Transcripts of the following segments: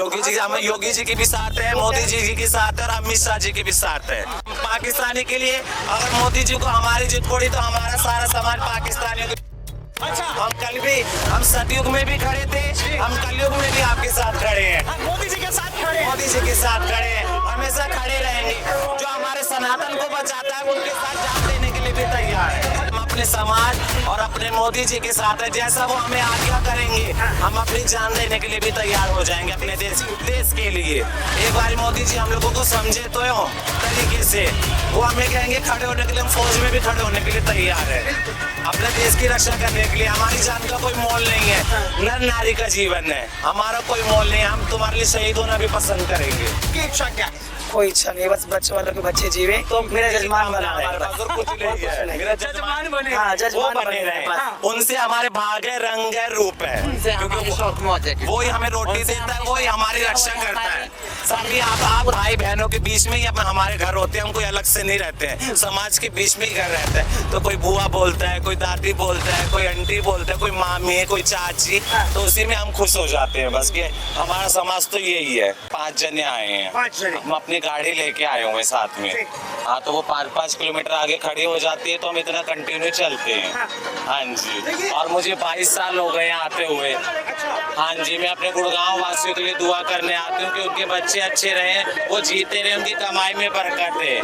योगी जी, हम योगी जी के भी साथ है, मोदी जी के साथ है और अमित शाह जी के भी साथ है। पाकिस्तानी के लिए अगर मोदी जी को हमारी जिद पड़ी तो हमारा सारा समाज पाकिस्तानियों के। अच्छा, हम सतयुग में भी खड़े थे, हम कलयुग में भी आपके साथ खड़े हैं। मोदी जी के साथ खड़े हैं। मोदी जी के साथ खड़े हैं, हमेशा खड़े रहेंगे। जो हमारे सनातन को बचाता है उनके साथ जान देने के लिए भी तैयार है। हम अपने समाज और अपने मोदी जी के साथ है, जैसा वो हमें आज्ञा करेंगे हम अपनी जान देने के लिए भी तैयार हो जाएंगे अपने देश के लिए। एक बार मोदी जी हम लोगों को समझे तो तरीके से वो हमें कहेंगे खड़े होने के लिए, हम फौज में भी खड़े होने के लिए तैयार है। अपने देश की रक्षा करने के लिए हमारी जान का कोई मोल नहीं है, नर नारी का जीवन है, हमारा कोई मोल नहीं है। हम तुम्हारे लिए शहीद होना भी पसंद करेंगे। की इच्छा क्या है? कोई इच्छा नहीं, बस बच्चे वालों के बच्चे जीवे तो मेरा जजमान बना रहे। कुछ नहीं है, मेरा जजमान बने। हाँ, वो जजमान बने रहे। हाँ। उनसे हमारे भाग है, रंग है, रूप है, क्योंकि वो ही हमें रोटी देता है, वो ही हमारी रक्षा करता है। सभी आप भाई बहनों के बीच में ही हमारे घर होते हैं, हम कोई अलग से नहीं रहते हैं, समाज के बीच में ही घर रहते हैं। तो कोई बुआ बोलता है, कोई दादी बोलता है, कोई आंटी बोलता है, कोई मामी है, कोई चाची, तो उसी में हम खुश हो जाते हैं। बस कि हमारा समाज तो यही है। 5 जने आए हैं, 5 जने। हम अपनी गाड़ी लेके आए हुए साथ में। हाँ, तो वो 5-5 किलोमीटर आगे खड़ी हो जाती है तो हम इतना कंटिन्यू चलते हैं। हाँ जी, और मुझे 22 साल हो गए आते हुए। हाँ जी, मैं अपने गुड़गांव वासियों के लिए दुआ करने आती हूँ कि उनके बच्चे अच्छे रहें, वो जीते रहे, उनकी कमाई में बरकत है।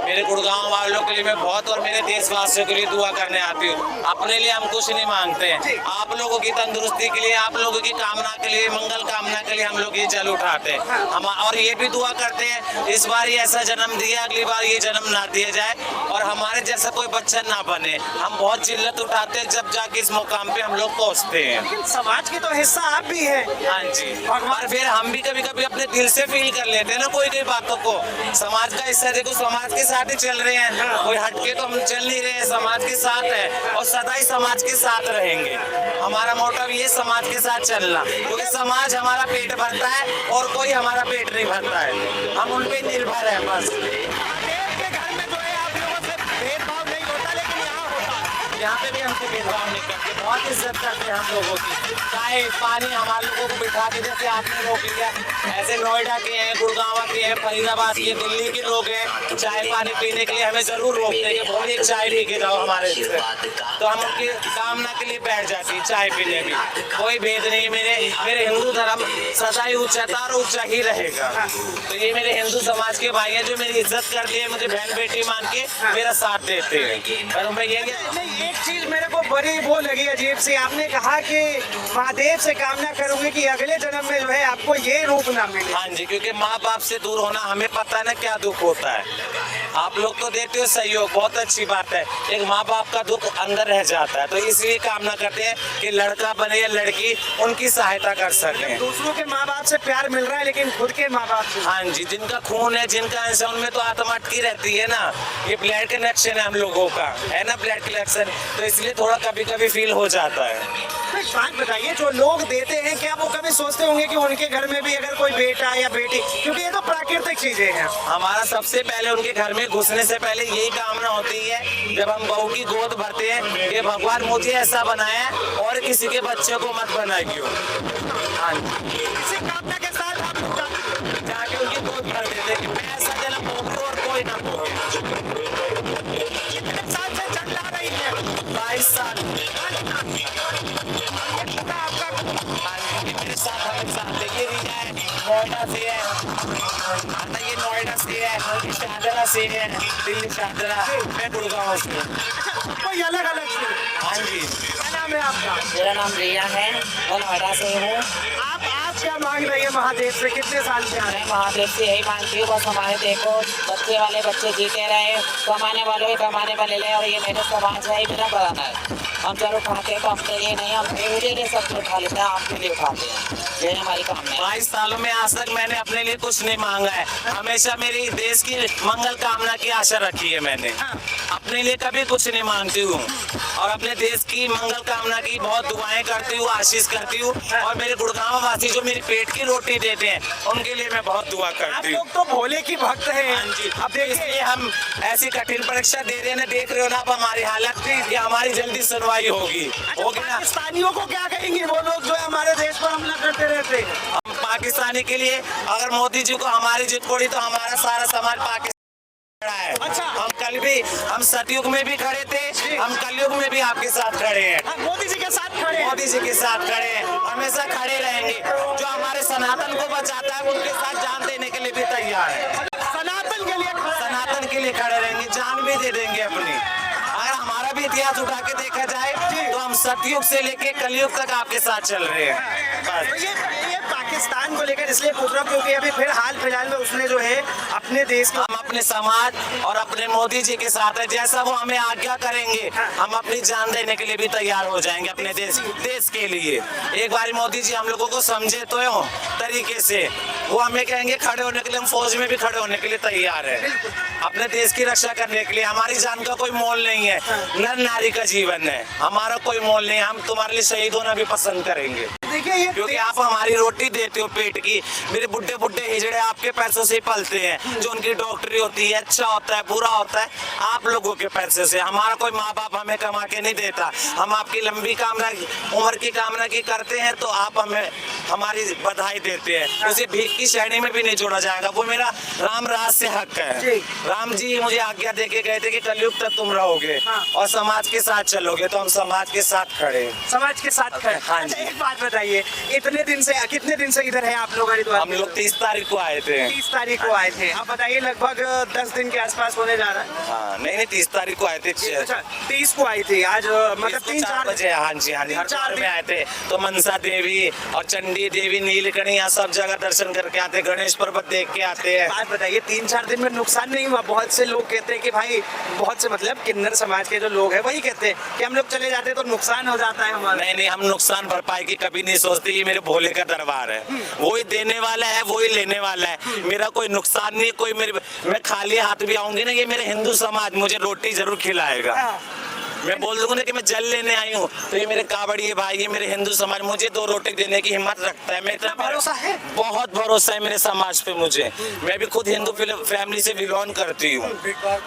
मेरे गुड़गांव वालों के लिए मैं बहुत और मेरे देशवासियों के लिए दुआ करने आती हूँ। अपने लिए हम कुछ नहीं मांगते हैं, आप लोगों की तंदुरुस्ती के लिए, आप लोगों की कामना के लिए, मंगल कामना के लिए हम लोग ये जल उठाते हैं। हम और ये भी दुआ करते हैं इस बार ये ऐसा जन्म दिया, अगली बार ये जन्म ना दिया जाए और हमारे जैसा कोई बच्चा ना बने। हम बहुत जिल्लत उठाते हैं जब जाके इस मुकाम पे हम लोग पहुँचते हैं। लेकिन समाज की तो हिस्सा आप भी है। हाँ जी, और फिर हम भी कभी कभी अपने दिल से फील कर लेते हैं ना कोई बातों को। समाज का हिस्सा, देखो समाज के साथ ही चल रहे हैं, कोई हटके तो हम चल नहीं रहे हैं, समाज के साथ है और सदा ही समाज के साथ रहेंगे। हमारा मोटिव ये समाज के साथ चलना, क्योंकि समाज हमारा पेट भरता है और कोई हमारा पेट नहीं भरता है, हम उन पे निर्भर है बस। के घर में जो है आप लोगों से भेदभाव नहीं होता, लेकिन यहाँ होता है। यहाँ पे भी हमसे भेदभाव नहीं करते, बहुत इज्जत करते हैं हम लोगों की। चाय पानी हमारे लोगों को बिठा के, जैसे आपने रोक लिया, ऐसे नोएडा के हैं, गुड़गांव के हैं, फरीदाबाद के, दिल्ली के लोग हैं, चाय पानी पीने के लिए हमें जरूर रोकते हैं कि बोलिए एक चाय पी के जाओ हमारे से। तो हम उनकी कामना के लिए बैठ जाती है चाय पीने भी। कोई भेद नहीं, मेरे हिंदू धर्म सदा ही ऊंचा था और ऊंचा ही रहेगा। तो ये मेरे हिंदू समाज के भाई हैं जो मेरी इज्जत करते हैं, मुझे बहन बेटी मान के मेरा साथ देते हैं। और मैं ये नहीं, एक चीज मेरे को बड़ी वो लगी अजीब सी, आपने कहा कि महादेव से कामना करूंगी कि अगले जन्म में जो है आपको ये रूप ना मिले। हाँ जी, क्योंकि माँ बाप से दूर होना हमें पता है ना क्या दुख होता है। आप लोग तो देते हो सहयोग, बहुत अच्छी बात है, एक माँ बाप का दुख अंदर रह जाता है। तो इसलिए कामना करते हैं कि लड़का बने या लड़की उनकी सहायता कर सके। दूसरों के माँ बाप से प्यार मिल रहा है लेकिन खुद के माँ बाप से। हाँ जी, जिनका खून है, जिनका अंश है, उनमें तो आत्मा अटकी रहती है ना। ये ब्लड कनेक्शन है हम लोगों का, है ना, ब्लड कनेक्शन, तो इसलिए थोड़ा कभी कभी फील हो जाता है। एक बात बताइए, जो लोग देते हैं क्या वो कभी सोचते होंगे कि उनके घर में भी अगर कोई बेटा या बेटी, क्योंकि ये तो प्राकृतिक चीजें हैं। हमारा सबसे पहले उनके घर में घुसने से पहले यही कामना होती है जब हम बहू की गोद भरते हैं कि भगवान मुझे ऐसा बनाया और किसी के बच्चे को मत बनाइए। हाँ जी, इसी कामना के साथ आप लोग जाके उनकी गोद भर देते हैं कि मैं ऐसा जन्म भोगूं और कोई ना भोगे। कितने साल से चल रहा रही है? 22 साल। आपका हाँ जी, मेरे साथ हमेशा देखिए रिया है, नोएडा से है, ये नोएडा से है, शाहजहाँ से है, दिल्ली शाहजहाँ, मैं गुड़गांव से हूँ। कोई अलग अलग चीज। हाँ जी, क्या नाम है आपका? मेरा नाम रिया है, मैं नोएडा से हूँ। आप क्या मांग रही है महादेव से? कितने साल से आ रहे मैं महादेव से यही मांगती हूँ, बस हमारे देखो बच्चे वाले बच्चे जीते रहे, कमाने वालों ही कमाने वाले ले, और ये मेरे समाज है, मेरा बराना है। हम जब उठाते हैं तो अपने लिए नहीं, हम मेरे लिए सब उठा लेते हैं, आपके लिए उठाते हैं, ये हमारी कामना है। 22 सालों में आज तक मैंने अपने लिए कुछ नहीं मांगा है, हमेशा मेरी देश की मंगल कामना की आशा रखी है मैंने। अपने लिए कभी कुछ नहीं मांगती हूँ और अपने देश की मंगल कामना की बहुत दुआएं करती हूँ, आशीष करती हूँ। और मेरे गुड़गांव वासी जो मेरी पेट की रोटी देते हैं उनके लिए मैं बहुत दुआ आप करती हूँ। लोग तो भोले की भक्त हैं। हाँ जी, अब अब इसलिए हम ऐसी कठिन परीक्षा दे रहे हैं ना, देख रहे हो ना आप हमारी हालत, ये हमारी जल्दी सुनवाई होगी ना। पाकिस्तानियों को क्या कहेंगे वो लोग जो है हमारे देश पर हमला करते रहते हैं? हम पाकिस्तानी के लिए अगर मोदी जी को हमारी जिद पड़ी तो हमारा सारा समाज पाकिस्तान है। अच्छा। हम सतयुग में भी खड़े थे, हम कलयुग में भी आपके साथ खड़े हैं। हाँ, मोदी जी के साथ खड़े हैं। मोदी जी के साथ खड़े हैं, हमेशा खड़े रहेंगे। जो हमारे सनातन को बचाता है उनके साथ जान देने के लिए भी तैयार है। सनातन के लिए सनातन के लिए खड़े रहेंगे, जान भी दे देंगे अपनी। अगर हमारा भी इतिहास उठा के देखा जाए तो हम सतयुग से लेके कलयुग तक आपके साथ चल रहे हैं। तो बस ये पाकिस्तान को लेकर इसलिए पूछ रहा हूँ क्योंकि अभी फिर हाल फिलहाल में उसने जो है अपने देश के हम अपने समाज और अपने मोदी जी के साथ है। जैसा वो हमें आज्ञा करेंगे हम अपनी जान देने के लिए भी तैयार हो जाएंगे अपने देश के लिए। एक बार मोदी जी हम लोगों को समझे तो हो तरीके से, वो हमें कहेंगे खड़े होने के लिए, हम फौज में भी खड़े होने के लिए तैयार है अपने देश की रक्षा करने के लिए। हमारी जान का कोई मोल नहीं है, नर नारी का जीवन है, हमारा कोई मोल नहीं है। हम तुम्हारे लिए शहीद होना भी पसंद करेंगे देखिए ये क्योंकि आप हमारी रोटी देते हो पेट की। मेरे बुड्ढे बुड्ढे हिजड़े आपके पैसों से ही पलते हैं, जो उनकी डॉक्टरी होती है, अच्छा होता है बुरा होता है आप लोगों के पैसे से। हमारा कोई माँ बाप हमें कमा के नहीं देता। हम आपकी लंबी कामना उम्र की कामना की करते हैं तो आप हमें हमारी बधाई देते हैं। उसे भीख की श्रेणी में भी नहीं जोड़ा जाएगा, वो मेरा राम राज से हक है। राम जी मुझे आज्ञा दे के गए थे कि कलयुग तक तुम रहोगे और समाज के साथ चलोगे, तो हम समाज के साथ खड़े हैं। समाज के साथ खड़े। हाँ जी। अच्छा, एक बात बताइए, इतने दिन से कितने दिन से इधर है आप लोग हरिद्वार? हम लोग 30 तारीख को आए थे। 30 तारीख को आए थे। अब बताइए लगभग 10 दिन के आसपास होने जा रहा है। हाँ नहीं 30 तारीख को आए थे। अच्छा 30 को आई थी, आज मतलब 3-4 बजे। हाँ जी हरिद्वार में आए थे तो मनसा देवी और चंडी देवी नीलकणी यहाँ सब जगह दर्शन करके आते, गणेश पर्वत देख के आते हैं। बात बताइए 3-4 दिन में नुकसान नहीं हुआ? बहुत से लोग कहते हैं कि भाई, बहुत से मतलब किन्नर समाज के जो लोग हैं वही कहते हैं कि हम लोग चले जाते हैं तो नुकसान हो जाता है हमारा। नहीं हम नुकसान भरपाई की कभी नहीं सोचते। ये मेरे भोले का दरबार है, वही देने वाला है वही लेने वाला है। मेरा कोई नुकसान नहीं, कोई मैं खाली हाथ भी आऊंगी ना, ये मेरे हिंदू समाज मुझे रोटी जरूर खिलाएगा। मैं बोल दूंगा ना कि मैं जल लेने आई हूँ तो ये मेरे कावड़िए भाई, ये मेरे हिंदू समाज मुझे 2 रोटी देने की हिम्मत रखता है। मैं इतना भरोसा है, बहुत भरोसा है मेरे समाज पे मुझे। मैं भी खुद हिंदू फैमिली से बिलोंग करती हूँ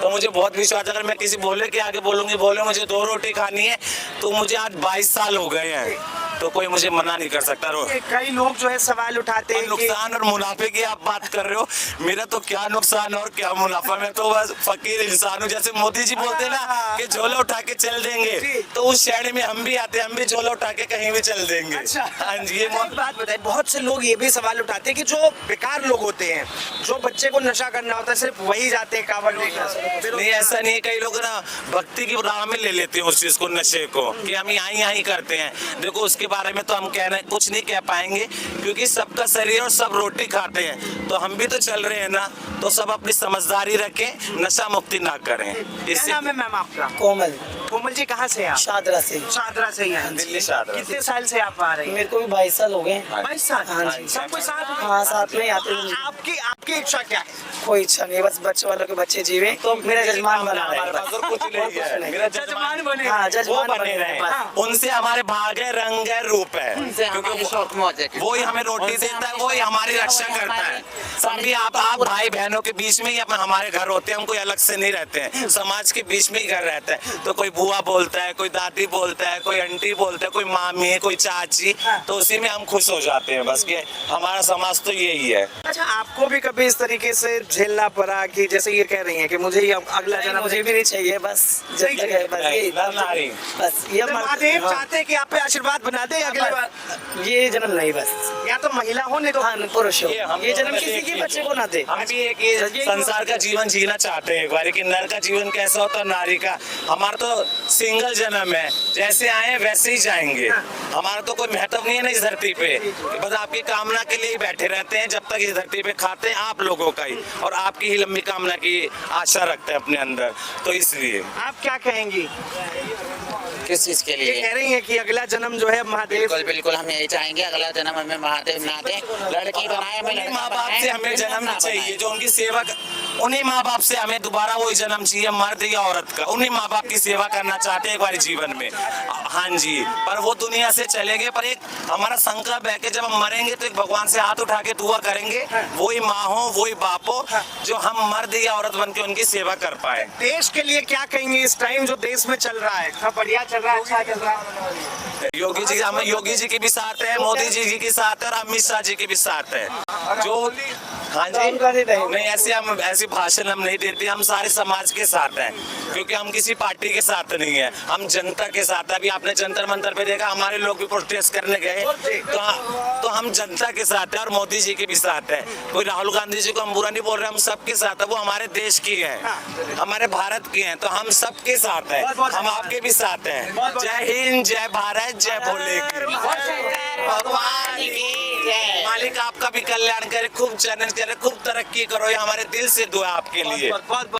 तो मुझे बहुत विश्वास। अगर मैं किसी भोले के आगे बोलूंगी बोले मुझे 2 रोटी खानी है तो मुझे आज 22 साल हो गए हैं तो कोई मुझे मना नहीं कर सकता। कई लोग जो है सवाल उठाते हैं नुकसान और मुनाफे की आप बात कर रहे हो, मेरा तो क्या नुकसान और क्या मुनाफा। मैं तो बस फकीर इंसान हूँ। जैसे मोदी जी बोलते ना कि झोला उठा के चल देंगे, तो उस श्रेणी में हम भी आते हैं, हम भी झोला उठा के कहीं भी चल देंगे। अच्छा। हाँ जी। ये एक बात बताइए, बहुत से लोग ये भी सवाल उठाते हैं कि जो बेकार लोग होते हैं, जो बच्चे को नशा करना होता है सिर्फ वही जाते हैं कांवड़ लेकर। नहीं ऐसा नहीं है, कई लोग ना भक्ति की राह में ले लेते हैं उस चीज को, नशे को, कि हम यहाँ ही करते हैं। देखो उसके बारे में तो हम कुछ नहीं कह पाएंगे क्योंकि सबका शरीर और सब रोटी खाते हैं, तो हम भी तो चल रहे हैं ना। तो सब अपनी समझदारी रखें, नशा मुक्ति ना करें। क्या नाम है मैम आपका? कोमल। कोमल जी कहाँ से हैं आप? शादरा से। शादरा से ही हैं। दिल्ली शादरा। कितने साल से आप आ रहे हैं? मेरे को भी 22 साल हो गए। 22 साल। हाँ जी। सब कोई साथ में? हाँ साथ में आते हैं। आपकी इच्छा क्या है? कोई इच्छा नहीं, बस बच्चे वालों के बच्चे जीवे तो मेरा जजमान बना हमारे पास और कुछ नहीं है। मेरा जजमान बने। हाँ वो जजमान बने रहे। हाँ। उनसे हमारे भाग है, रंग है, रूप है, क्योंकि शौक मौज है। वही हमें रोटी देता है, वही हमारी रक्षा करता है। सभी आप भाई बहनों के बीच में ही हमारे घर होते हैं, हम कोई अलग से नहीं रहते हैं, समाज के बीच में ही घर रहता है। तो कोई बुआ बोलता है, कोई दादी बोलता है, कोई आंटी बोलता है, कोई मामी है, कोई चाची, तो उसी में हम खुश हो जाते हैं। बस ये हमारा समाज तो यही है। अच्छा आपको भी कभी इस तरीके से झेलना पड़ा कि जैसे ये कह रही हैं कि मुझे ये अगला जन्म मुझे भी नहीं चाहिए, बस जब तक है बस ये नारी बस ये महादेव चाहते हैं कि आप पे आशीर्वाद बना दे अगले बार, ये जन्म नहीं, बस या तो महिला हो नहीं तो हाँ पुरुष हो, हम ये जन्म दोनों किसी एक के ही बच्चे को ना दे। हम भी एक ही संसार का जीवन जीना चाहते हैं एक बार, कि नर का जीवन कैसा होता है, नारी का। हमारा तो सिंगल जन्म है, जैसे आए वैसे ही जाएंगे। हमारा तो कोई महत्व नहीं है ना इस धरती पे, बस आपकी कामना के लिए ही बैठे रहते हैं। जब तक इस धरती पे खाते हैं आप लोगों का ही, और आपकी ही लंबी कामना की आशा रखते हैं अपने अंदर, तो इसलिए। आप क्या कहेंगी? किस चीज के ये लिए? कह रही हैं कि अगला जन्म जो है महादेव। बिल्कुल बिल्कुल हम यही चाहेंगे, अगला जन्म हमें महादेव ना दे, लड़की बनाए हमें माँ बाप से हमें जन्म चाहिए जो उनकी सेवा उन्हीं माँ बाप से हमें दोबारा वही जन्म चाहिए, मर्द या औरत का। उन्हीं माँ बाप की सेवा करना चाहते हैं एक बार जीवन में। हाँ जी, पर वो दुनिया से चलेंगे, पर एक हमारा संकल्प है कि जब हम मरेंगे तो एक भगवान से हाथ उठा के दुआ करेंगे, वही माँ हो वही बाप हो, जो हम मर्द या औरत बन के उनकी सेवा कर पाए। देश के लिए क्या कहेंगे इस टाइम जो देश में चल रहा है? सब बढ़िया चल रहा है, अच्छा चल रहा है। योगी जी, हमें योगी जी के भी साथ है, मोदी जी के साथ है और अमित शाह जी के भी साथ है। जो हाँ जी, नहीं ऐसे हम ऐसी भाषण हम नहीं देते, हम सारे समाज के साथ हैं, क्योंकि हम किसी पार्टी के साथ नहीं है, हम जनता के साथ है। अभी आपने जंतर मंतर पे देखा, हमारे लोग भी प्रोटेस्ट करने गए, तो हम जनता के साथ है और मोदी जी के भी साथ है। कोई राहुल गांधी जी को हम बुरा नहीं बोल रहे, हम सबके साथ है। वो हमारे देश की है, हमारे भारत की है, तो हम सबके साथ है, हम आपके भी साथ हैं। जय हिंद, जय भारत, जय भोले भगवान की जय। मालिक आपका भी कल्याण करे, खूब चैलेंज करे, खूब तरक्की करो, ये हमारे दिल से दुआ आपके लिए।